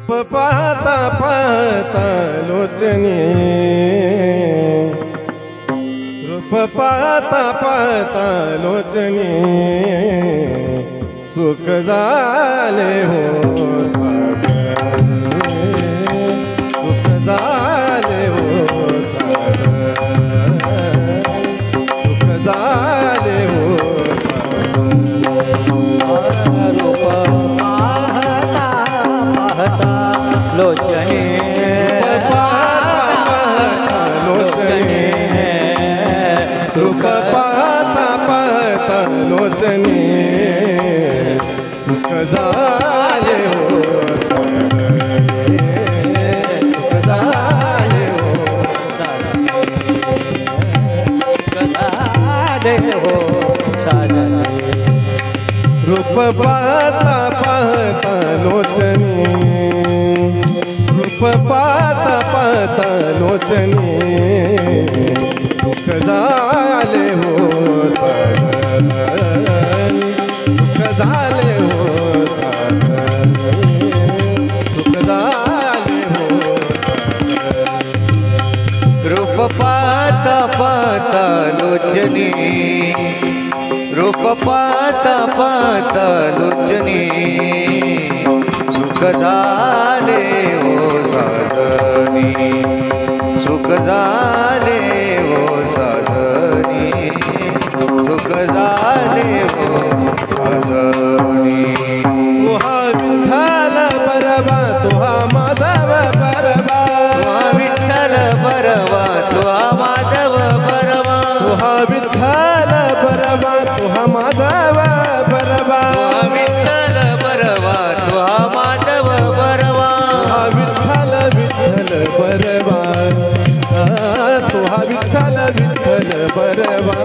रूप पाहता पाहता लोचनी, रूप पाहता पाहता लोचनी, सुख झाले हो साजनी, सुख झाले हो साजनी, सुख झाले हो साजनी। रूप पाहता पाहता लोचने, पाहता पाहता लोचनी, रूप पाहता पाहता लोचनी, सुख झाले हो साजनी, सुख झाले हो साजने हो साजने। रूप पाहता पाहता लोचनी, रूप पाहता पाहता लोचनी, सुख झाले हो साजनी, सुख झाले हो साजनी, सुख झाले हो साजनी। रूप पाहता पाहता लोचनी, रूप पाहता पाहता लोचनी, सुख झाले हो साजनी, सुख झाले हो साजनी, सुख झाले हो साजनी। तुहा विठ्ठल बरवा, तुहा माधव बरवा, तुहा विठ्ठल बरवा, तुहा माधव बरवा, तुहा विठ्ठल बरवा, तुहा माधव बरवा, तुहा विठ्ठल बरवा, तुहा माधव बरवा, तुहा विठ्ठल विठ्ठल बरवा, तुहा विठ्ठल विठ्ठल बरवा,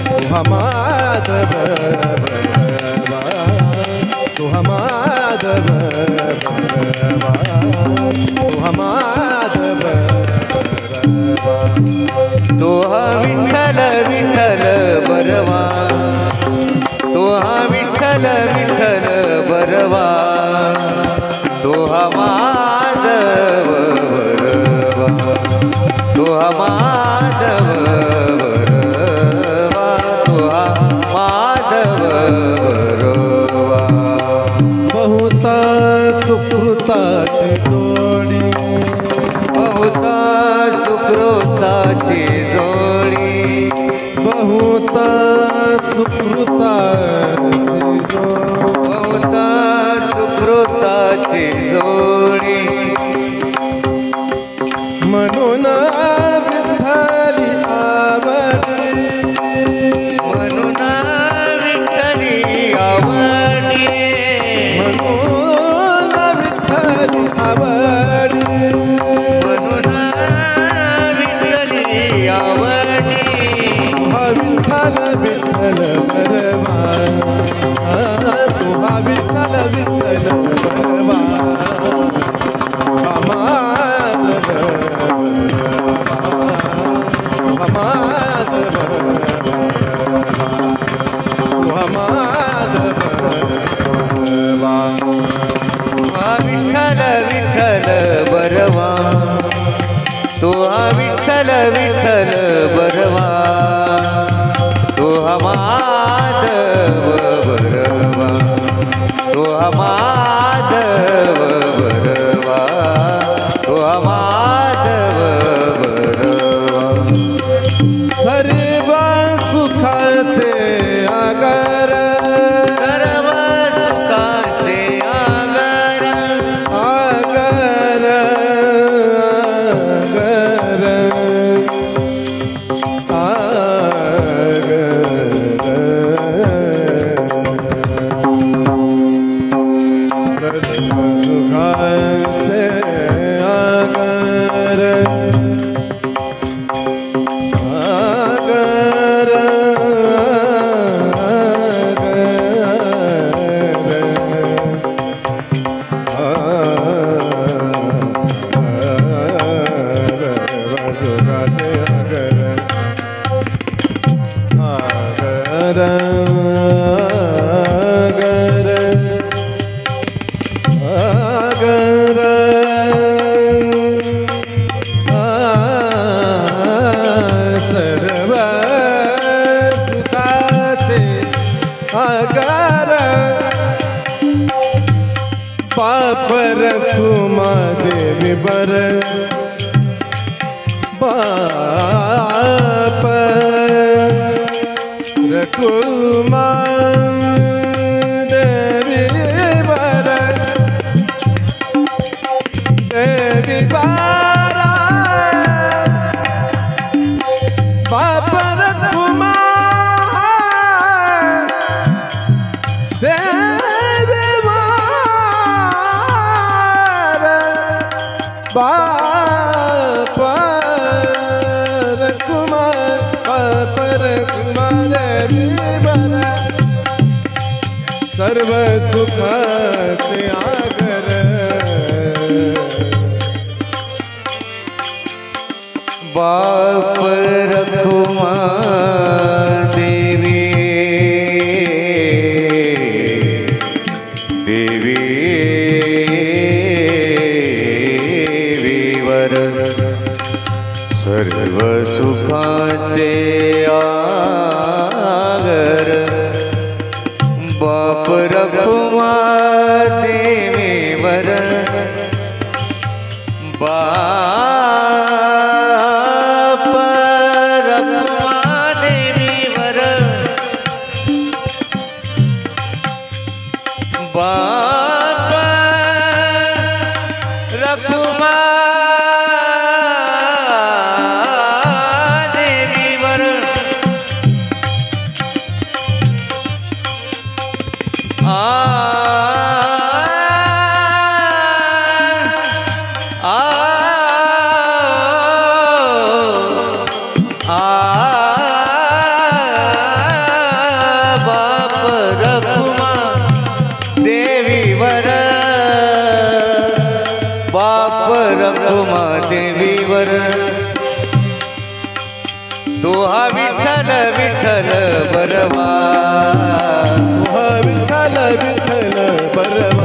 तुहा माधव बरवा, तुहा माधव बरवा, तुहा माधव बरवा। तुहा विठ्ठल विठ्ठल बरवा, तुहा विठ्ठल विठ्ठल बरवा, तुहा माधव बरवा, तुहा माधव बरवा, तुहा माधव बरवा। बहुता सुकृताची जोडी, बहुता सुकृताची जोडी, बहुता सुकृताची जोडी, बहुता सुकृताची जोडी, म्हणून विठ्ठली आवडी, म्हणून विठ्ठली आवडी, म्हणून विठ्ठली आवडी, म्हणून विठ्ठली आवडी। तुहा विठ्ठल विठ्ठल बरवा, तुहा विठ्ठल विठ्ठल बरवा, तुहा माधव बरवा, तुहा माधव बरवा, तुहा माधव बरवा। तुहा विठ्ठल विठ्ठल बरवा, तुहा विठ्ठल विठ्ठल बरवा, तुहा माधव बरवा, तुहा माधव बरवा, तुहा माधव बरवा। सर्व सुखाचे आगर, सर्व सुखाचे आगर, आगर आगर आगर, सर्व सुखाचे आगर, आगर आगर बाप रखुमा देवी बर बाप रखुमा देवी बर देवी बारा बाप रखुमा देवी बाप रखुमा देवी बरा सर्व सुखाचे आगर बाप रखुमा देवी देवी वर सर्व सुखाचे आगर बाप रखुमा देवी वर बाप रखुमा देवी वर बाप रखुमा देवी वर बाप रखुमा देवी वर बाप रखुमा देवी वर तो हा विठ्ठल विठ्ठल बरवा विठ्ठल विठ्ठल बरवा